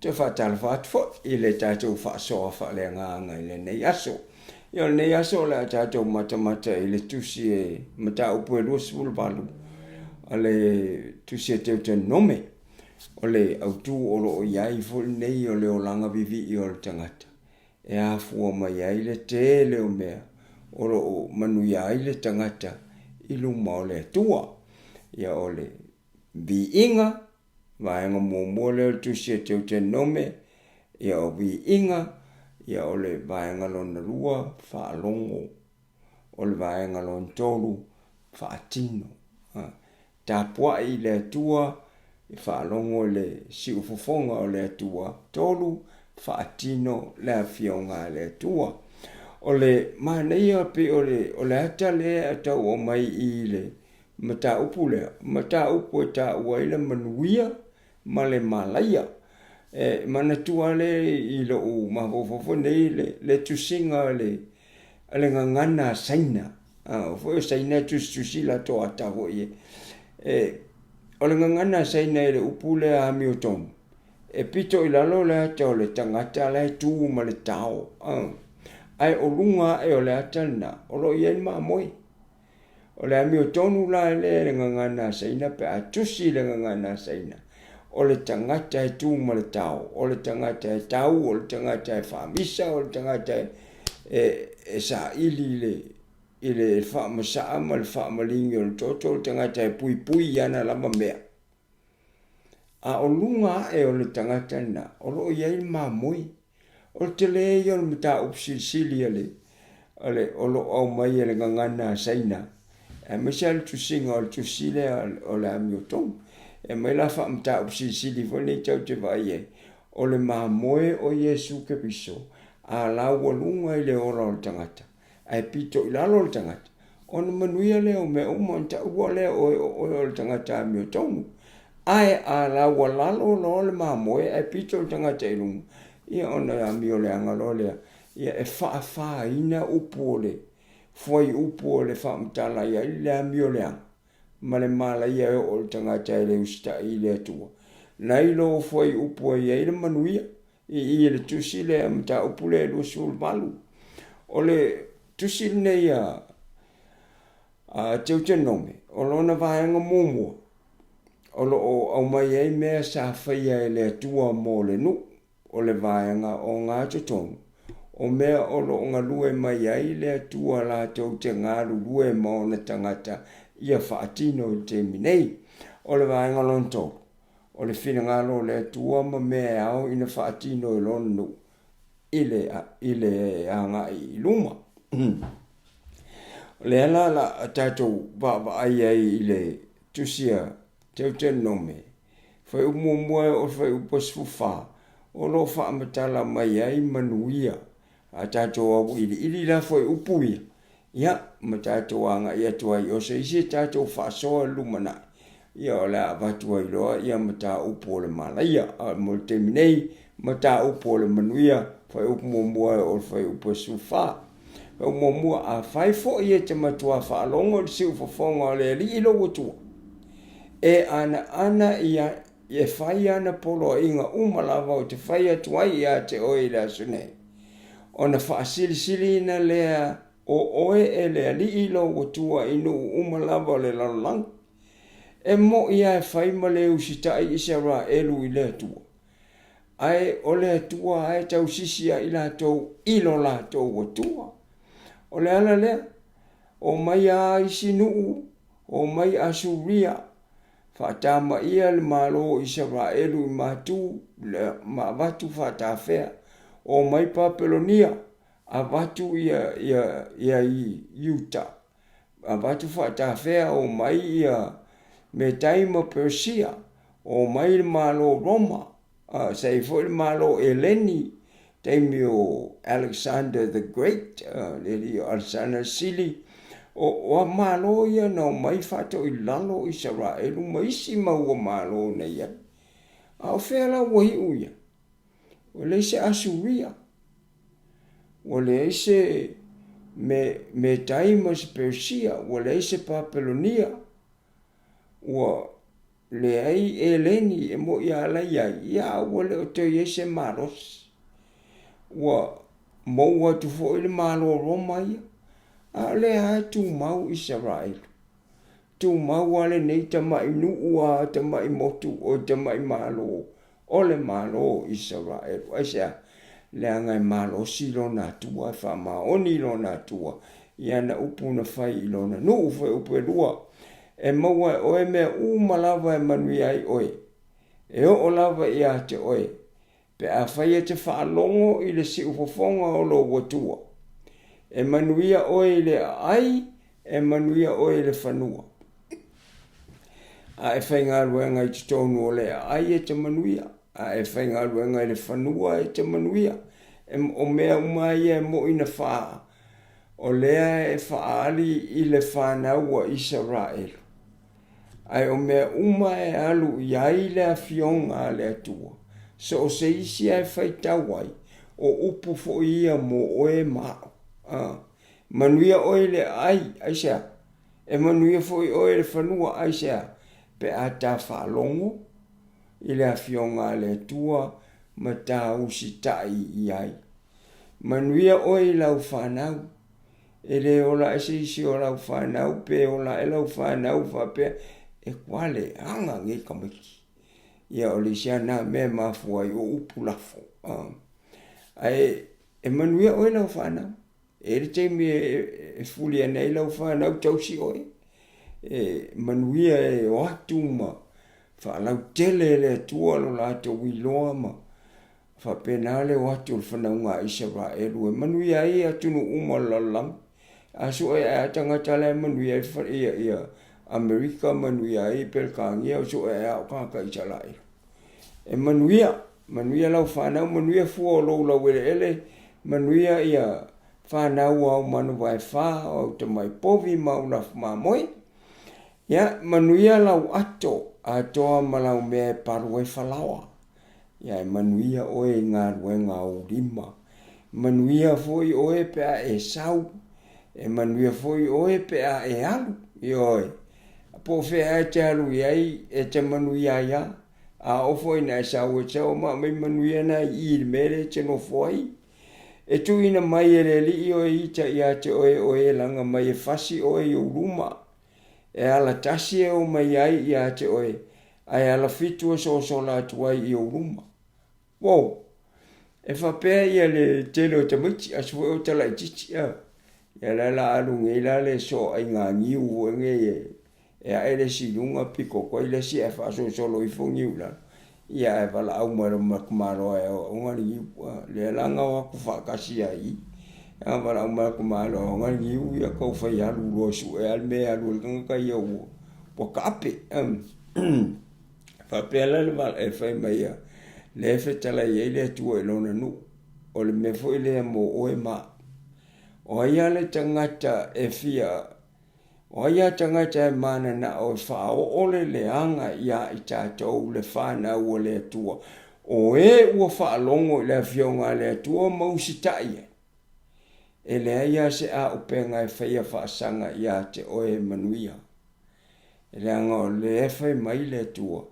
te whatalwhat fo I le tātou whaasoa whaalea ngā le nei aso. Ia nei aso le tātou matamata I le tusi e mata upu e lua sulu balu. A le tusi e teo te nome. O le autu o lo iai fo nei o le o langa vivi I o le tangata. E a fua mai ai le te le o mea. O lo manu iai le tangata I luma o le tua. Ia o le vi inga. Vaenga mua le tusi e teo te nome. Ia o vi inga. Ia o le vaenga lona rua whaalongo. O le vaenga lona tolu whaatino. Tāpua I le atua I whaalongo le si ufofonga o le atua tolu whaatino le awhionga le atua. O le maneia pe o le ata le ata o mai I le mata upu le. Mata upu e ta ua I le manuia ma le malaia. Manatua le I lo u mahofofo nei le tusinga le ngangana saina. Fo saina tusi la to ata ho I. O le ngangana saina le upu le a Hamilton. Pito I lalo le ata o le tangata le tu ma le tau. Ai o lunga o le ata na. O lo ien ma moi. O le Hamilton la le ngangana saina pe a tusi le ngangana saina. O le tangata e tu ma le tau. O le tangata e tau, o le tangata e whamisa, o le tangata e sa ili le whamasa ma le whamalingi o le toto, o le tangata e pui pui ana lama mea. A o lunga o le tangata na, o lo iai ma moi. O le tele o le mata upsili o lo au mai le ngangana saina. Mesa le tusinga o le tusile o le Hamilton. Mai la wha mta upsili fo nei tau te vai e. O le mamoe o Yesu ke piso. A la walunga I le ora o le tangata. Ai pito I lalo le tangata. O na manuia le o me umanta ua le o le tangata a mio tonu. Ai a la walalo lo le mamoe ai pito le tangata I lunga. Ia ona a mio le angalo lea. Ia e wha ina upo le. Foi upo le wha mtala ia I le a mio le anga. Ma le mala ia o le tangata I le usta I le atua. Nai lo foi upo ia I le manuia. I le tusi le mta upu le lua sul malu. O le tusi nei a teu te nome. O lona vaenga mumua. O lo au mai ei mea sa whaia le atua mo le nu. O le vaenga o ngā tutonu. O mea o lo ngā lue mai ai le atua la tau te ngāru lue mo na tangata ia whaatino I te minei. O le vaenga lonto. O le whina ngalo le atua ma mea au ina whaatino I lonu. Ile anga I luma. Le ala la tatou baba ai I le tusia teu te nome. Whai umumua o whai upasfufa. O lo whaamatala mai ai manuia. A tatou au ili la whai upuia. Ia, ma tatou anga ia tuai. O se isi tatou whaasoa lumana. Ia o la avatua I loa. Ia ma ta upo le malaia. Mo te minei. Ma ta upo le manuia. Whai umumua o whai upasfufa. Umumua a whai fo ia te matua whaalongo. Si ufafonga o le li ilo watua. E ana ia e whai ana polo inga umalava o te whai atuai ia te oe la sune. O na whaasili ina lea o oe lea li ilo watua inu umalava o le lalang. E mo ia e whai ma le usitai isa ra elu I le atua. Ai o le atua ai tau sisia I la tau ilo la tau watua. O le ala lea, o mai a isi nuu, o mai a suria. Whaatama ia le malo Israelu I matu, le ma watu whaatawhea. O mai Papelonia, a watu ia I Utah. A watu whaatawhea o mai ia me taima Persia. O mai le malo Roma, sei fo le malo Eleni. Taimi o Alexander the Great, le Alexander Sili. O malo ia no mai fato I lalo Israelu ma isi maua malo na ia. A o whela wahi uia. O le se Asuria. O le se me taima se Persia. O le se Papelonia. O le ai e leni e mo ia la ia wale o te yese maros wa mo wa tu fo ile malo roma ia a le a tu mau Israel tu mau ale nei ta mai nu ua ta mai motu o ta mai malo o le malo Israel asia le anga malo silo na tua fa ma oni lo na tua ia na upu na fai lo na no ufe upu lua e maua o e mea malava e manui ai oe e o lava ia te oe pe a fai e te whaalongo i le si ufofonga o lo watua e manuia oe le ai e manuia oe le whanua a e whai ngā ruenga i te tonu o le ai e te manuia a e whai ngā ruenga i le whanua e te manuia o mea umai e mo ina whaa o lea e whaali i le whanaua Israel ai o mea umai alu iai le a fionga le atua so o se isi ai whai tawai o upu fo ia mo oe mao manuia oe le ai aisea e manuia fo i oe le whanua aisea pe a ta whalongo i le a fionga le atua ma ta usi tai iai manuia oe lau whanau e le ola ese isi o lau whanau pe ola e lau whanau whape e kwale anga nge kamiki ia o le siana me mafua i o upu lafo ai e manuia oe lau whanau e le teimi e fuli ana i lau whanau tausi oe e manuia e o atu ma whalau tele le tua lo lato wiloa ma whapenale o atu le whanau ngā Israel e manuia i atunu uma lalang aso e atangata le manuia ia Amerika manuia i pelkangia o so e au kaka i salai. E manuia lau whanau, manuia fua lo lau ele, manuia ia whanau au manu vai wha au te mai povi mauna mamoi. Ia manuia lau atoa malau mea paru e whalawa. Ia manuia oe ngā ruenga o rima. Manuia foi oe pea e sau. E manuia foi oe pea e alu. Ioi. Po fe a te alu iai e te manuia ia. A ofo ina e sau e tau ma me manuia na i il mere te no foi. E tu ina mai e le li oe ita ia te oe langa mai e fasi oe i uruma. E ala tasi e o mai ai ia te oe. Ai ala fitu e so la tuai i uruma. Wow. E whapea ia le tele o te miti a sue o te lai titi ia. Ia la alu nge la le so ai ngā ngiu o nge e a ele si lunga piko ko ile si e whaso solo i fungi ula. Ia e wala au mara makumaro e o ngari ngiu le langa o aku whakasi ai. Ia wala au mara kumaro o ngari ngiu ia kau whai alu rosu e alme alu kanga kai au po kape. Whapea la le wala e whai mai ia. Le fetala ia ile tua e lona nu. O le mefo ile mo oe maa. O ia le tangata e fia. O ia tangata e mana na o whao ole le anga ia i tātou le whanau o le atua. O e ua whaalongo i le fionga le atua mausitai e. E le ia se a upenga e whaia whaasanga ia te oe manuia. E le anga o le e whai mai le atua.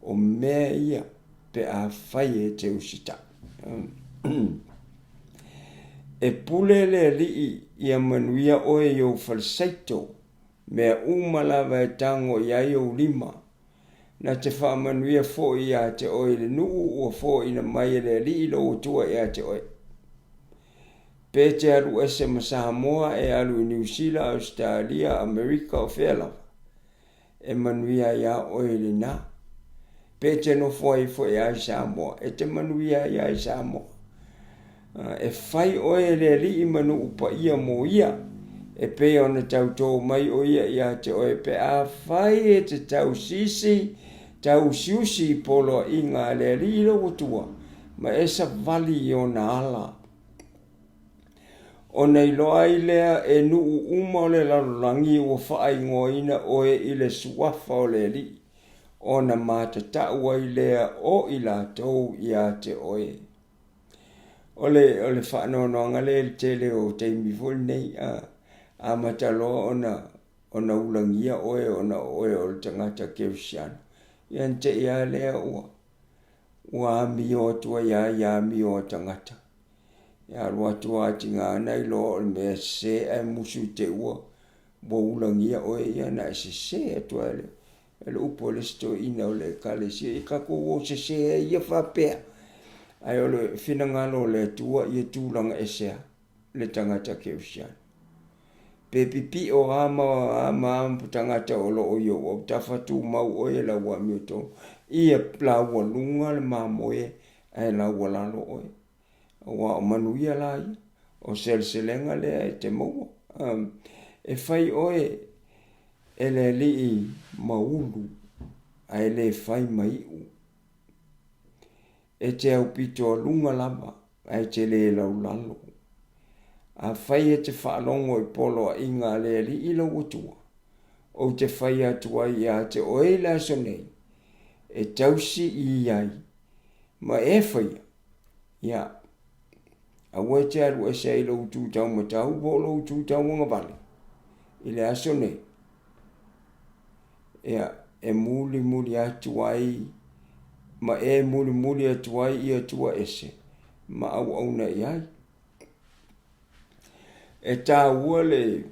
O mea ia pe a whai e te usita. E pule le lii ia manuia oe i o falsaito, mea umalawa e tango ia i o lima, na te wha manuia fo i a te oe le nuu o fo i na mai le lii lo utua i a te oe. Pe te alu ese ma Samoa e alu i New Zealand, Australia, Amerika o Whela. E manuia ia oe le na. Pe te no fo i a Samoa, e te manuia ia i Samoa. E whai oe le li manu upa ia mo ia. E pe ona tau mai o ia te oe pe a whai e te tau sisi, tau siusi polo i ngā le li lo utua. Ma e sa vali i o na ala. O nei loa i lea e nuu uma o le lalangi o whaai ngoina oe i le suafa o le li. O na mata tau ai lea o i la tau i a te oe. Ole whaanoanga le tele o te mifol nei a matalo ona ulangia oe ona oe o le tangata keusiano. Ian te ia lea ua mi o tua ia mi o tangata. Ia rua tua tinga nei lo me se e musu te ua. Bo ulangia o ia na se atua le. E le upo le sto ina o le kale si e kako o se ia whapea. Ai o le finangalo le tua ia tūlanga e sea le tangata ke usiana. Pe pipi o ama tangata o lo o yo o tawhatu mau o e la ua mioto. Ia pla ua lunga le mamoe ai la ua lalo o e. Wa o manuia la ia. O selselenga le e te maua. E whai o e le li maulu ai le whai mai u. E te au pito lunga lama ai te le lau lalo. A whai e te whaalongo i polo a inga le li ila utua. O te whai atua i a te oela sonei. E tausi i iai. Ma e whai. Ia. A wai te aru e se ilo utu tau matau. Bolo utu tau mga vale. Ile aso nei. Ia. E muli atuai. Ma e muli atuai i atua ese. Ma au na iai. E tā ua le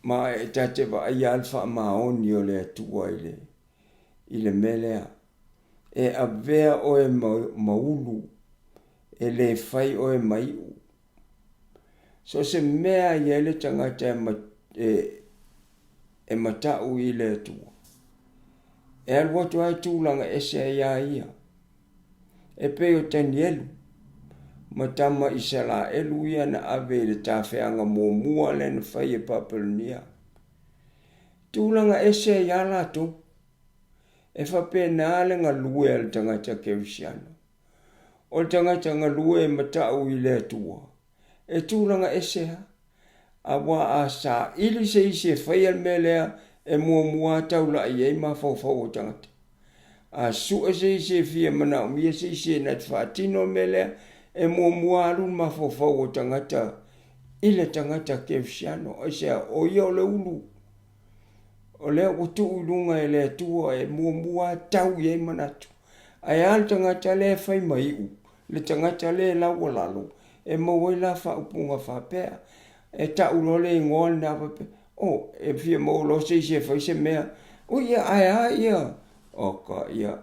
ma e tā te wa ai alfa maoni o le atua i le melea. E a vea o e maulu e le whai o e maiu. So se mea i ele tangata e matau i le atua. E alwatu ai tūlanga e se ia. E peo tani elu. Matama isala elu ia na ave le tawhianga mua le na whai e papalunia. Tūlanga ese ia la tō. E whape nā le ngā lue al tangata keusiana. O tangata ngā lue matau i le atua. E tūlanga ese ha. A wā a sa ili se ise whai al melea e mua taula i e ma fau o tangata. A sua se ise fia mana o mia se ise na twhatino melea e mua alun ma fau o tangata. Ile tangata keusiano. O se o ia o le ulu. O lea o tu ulunga e lea tua e mua tau i e manatu. Ai al tangata le whai mai u. Le tangata le lau lalo. E mawai la whaupunga whapea. E ta ulole i ngoa na pape. O, e fia maulo se whai se mea. O ia ai ia. O ka ia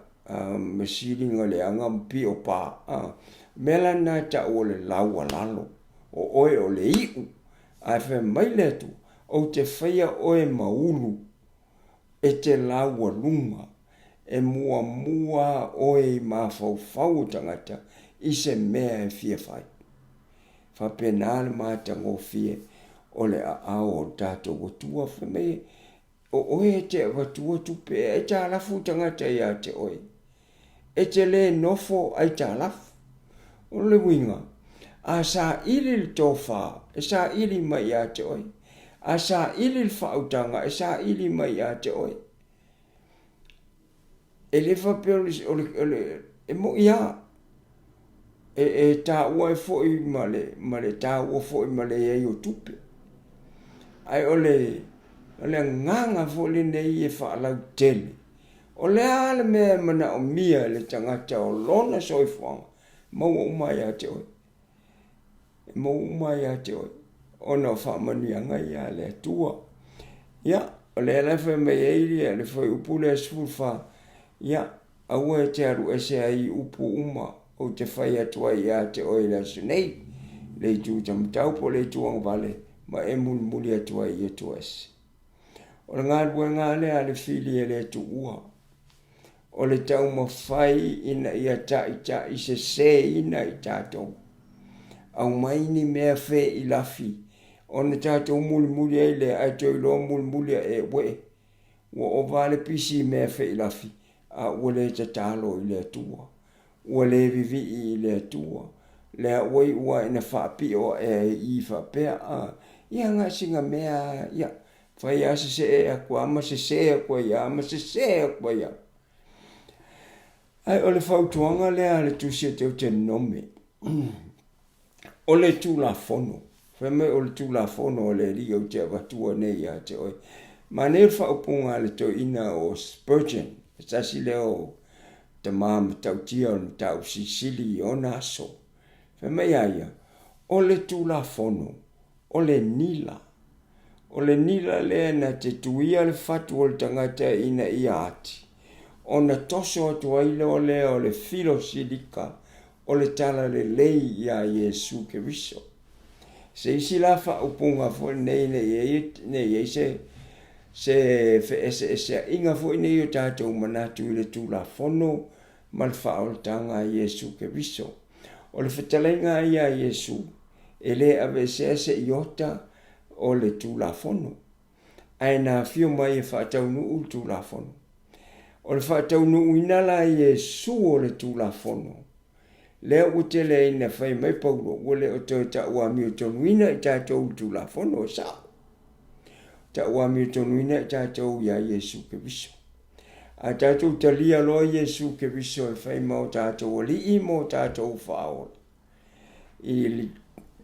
masiringa le anga mpi o pā. Mela na ta o le lau lalo. O oe o le iu. Ai whai mai le tu. O te whaia oe maulu. E te laua lunga, e mua oe ma fau tangata, i se mea e fia whai. Whapenale mata ngō fie, o le a o tato watua whamei, o oe te watua tupe, e ta lafu tangata i a te oe. E te le nofo ai ta lafu. O le winga, a sa ili le tofa, e sa ili mai a te oe. A sa ili le whautanga, e sa ili mai a te oe. E le whapeo e mo ia. E tā ua e fōi ma le tā ua fōi ma le e o tupe. Ai o le nganga fōi nei e whaalau tele. O le ala mea mana o mia le tangata o lona soifuanga. Mau umai a te oi. Mau umai a te oi. Ona o whaamanianga ia le atua. Ia, o le alafa me eiri le whai upule a sfulwha. Ia, aua e te aru e se ai upu uma o te whai atua i a te oi la sunei. Le tu tamtaupo le tuang vale, ma e muli atua i atua ese. O le ngā rua ngā lea le whili e le tu ua. O le tau ma whai ina i a ta i se ina i tātou. Au maini mea whe i lafi. O na tātou muli e le ai toi lo muli e we. Wa o vale pisi mea whe i lafi. A ua le ta tālo i le atua. Ua le vivi i le atua. Le wai ua ina whaapi o e i whapea. Ia ngā singa mea, ia. Whai a se e a kua, ama se e a kua ia, ama se e a kua ia. Ai o le whautuanga lea le tusia teo te nome. O le tū la fono. Whame o le tū la fono o le ri o te awatua nei a te oi. Ma ne whaupunga le to ina o Spurgeon. sasi leo tamam taution tau sisili ona so fe mai ia o le tula fono o le nila le na te tuia le fatu o le tangata ina ia ati ona toso atu ai o le filo silika o le tala le lei ia Yesu ke viso se isi la fa upunga fo nei nei se fe se inga fo nei o tatou manatu le tula fono mal fa o tanga Yesu ke viso o le fetalenga ia Yesu ele ave se iota o le tula fono aina fio mai fa tau nu tula fono o le fa tau nu inala Yesu o le tula fono le o te le ina fai mai paulo o le o ta ua mi o tonu ina i tatou tula fono sa ta ua mi o tonu ina i tatou ia Yesu ke viso a tatou talia lo Yesu ke viso e fai mau tatou li i mo tatou faola i li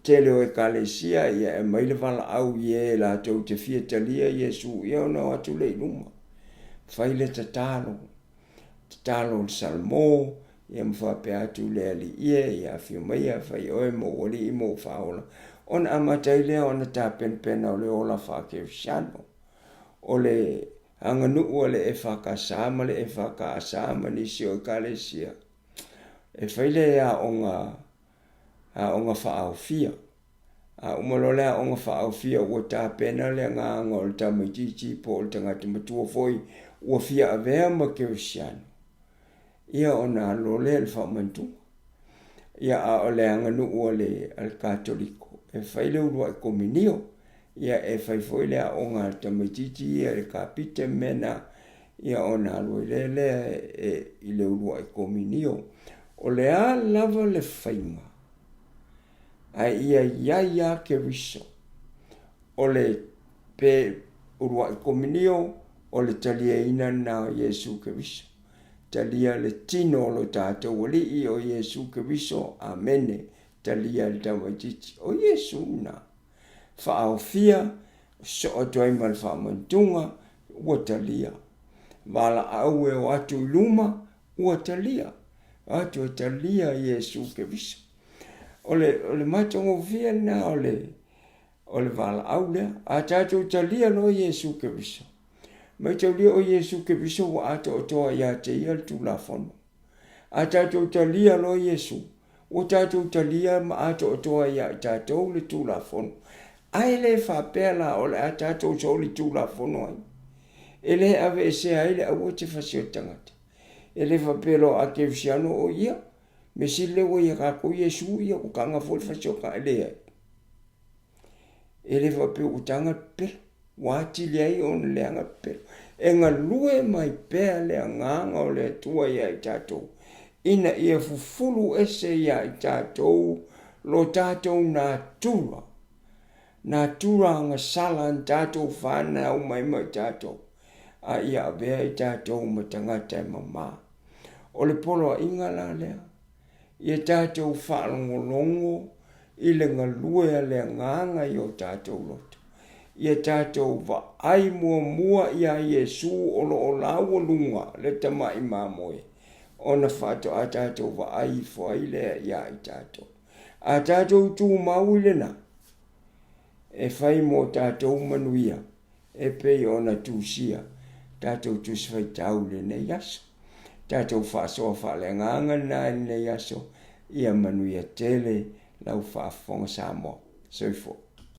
tele o ekalesia ia e mai le vala au ie la tau te fia talia Yesu ia ona o atu le iluma fai le tatalo le salmo ia mwhape atu le ali ia fio mai a fai oe mo oli i mo faola on amatai lea ona ta penpena o le ola whake usiano o le anganu o le e whakasama le e whakasama ni si o ekalesia e fai le a onga whaau fia a umalole a onga whaau fia ua ta pena le nganga o le tamaititi po o le tangata matua foi ua fia avea ma ke usiano ia ona lole le whamantu ia a ole anganu o le al katoliko e whaile urua e kominio ia e whaifoi lea o ngā tamaititi ia le kapite mena ia ona aloi lea i le urua e kominio o le a lava le whainga ai ia ke riso o le pe urua e kominio o le talia ina na Yesu ke riso talia le tino lo tātou wali i o Yesu ke riso amene talia le tamaititi o Yesu na whaau fia so o toi mal whamantunga ua talia wala au e o atu luma ua talia atu talia Yesu ke riso ole matongo fia na ole wala au lea a tātou talia lo Yesu ke riso mai taulia o Yesu ke riso wa ato o toa ia te ia tu la fono. A tātou talia lo Yesu, o tātou talia ma ato o toa ia tātou le tu la fono. Ai le whapela o le a tātou so le tu la fono ai. Ele ave e se ai le au te whasio tangata. Ele whapelo a ke usiano o ia, me sile o ia kako Yesu ia o kanga fol whasio ka ele ai. Ele whapelo o tanga pera. Wati lei on le anga pe e nga lue mai pe le anga o le tua ia i tatou ina ia fufulu ese ia i tatou lo tatou na tura nga sala tatou whana o mai tatou a ia bea i tatou matangata e mama o le polo a inga la lea ia tatou whalongolongo i le nga lue le anga i o tatou loto ia tātou wa ai mua ia Yesu o lo lau lunga le tamai mamoe. Ona whato a tātou wa ai fwai lea ia i tātou. A tātou tū mau le na. E whai mo tātou manuia. E pei ona tūsia. Tātou tūswai tau le ne yaso. Tātou whasoa whale nganga na ne yaso. Ia manuia tele lau whafonga samo. Soifo.